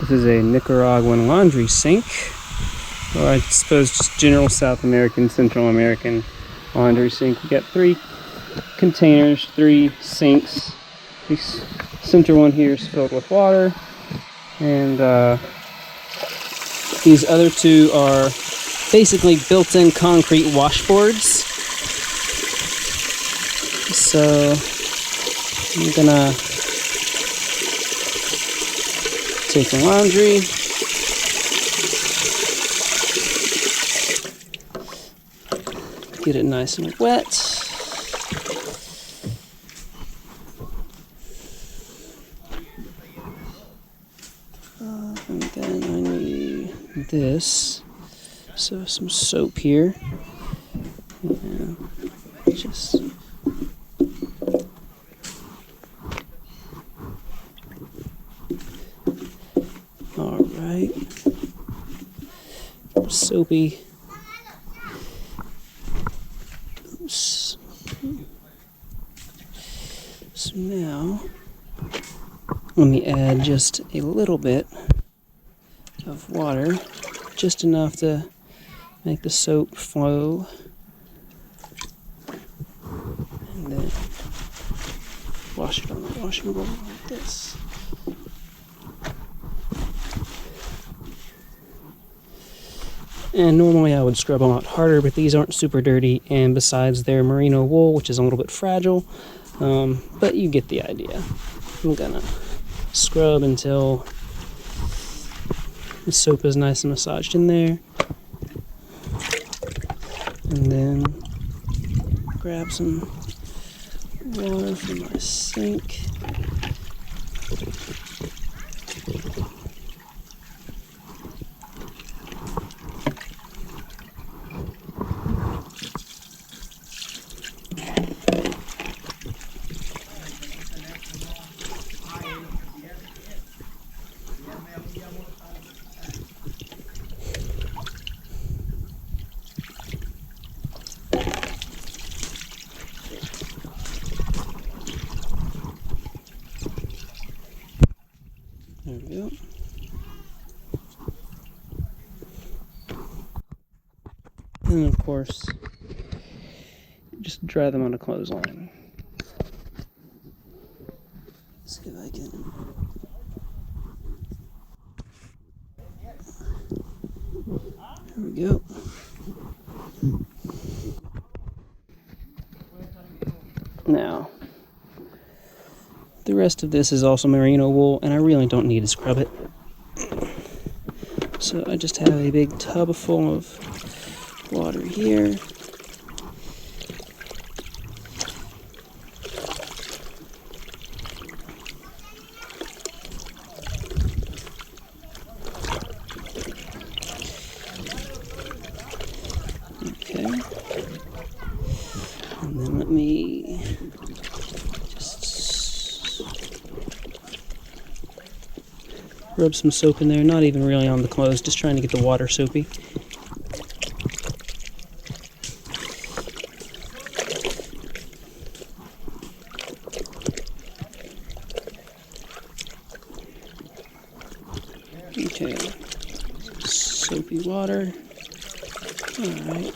This is a Nicaraguan laundry sink, or I suppose just general South American, Central American laundry sink. We got 3 containers, 3 sinks. This center one here is filled with water, and these other 2 are basically built-in concrete washboards. So I'm gonna take the laundry, get it nice and wet. And then I need this, so some soap here, and just all right, soapy. Oops. So now let me add just a little bit of water, just enough to make the soap flow, and then wash it on the washing board like this. And normally I would scrub a lot harder, but these aren't super dirty, and besides they're merino wool, which is a little bit fragile, but you get the idea. I'm gonna scrub until the soap is nice and massaged in there, and then grab some water from my sink. There we go. And of course, just dry them on a clothesline. Let's see if I can. There we go. Now, the rest of this is also merino wool, and I really don't need to scrub it. So I just have a big tub full of water here. Okay. And then let me rub some soap in there, not even really on the clothes, just trying to get the water soapy. Okay, soapy water. All right.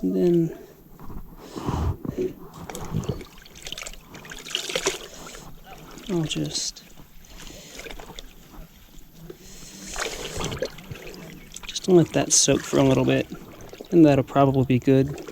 And then I'll just let that soak for a little bit, and that'll probably be good.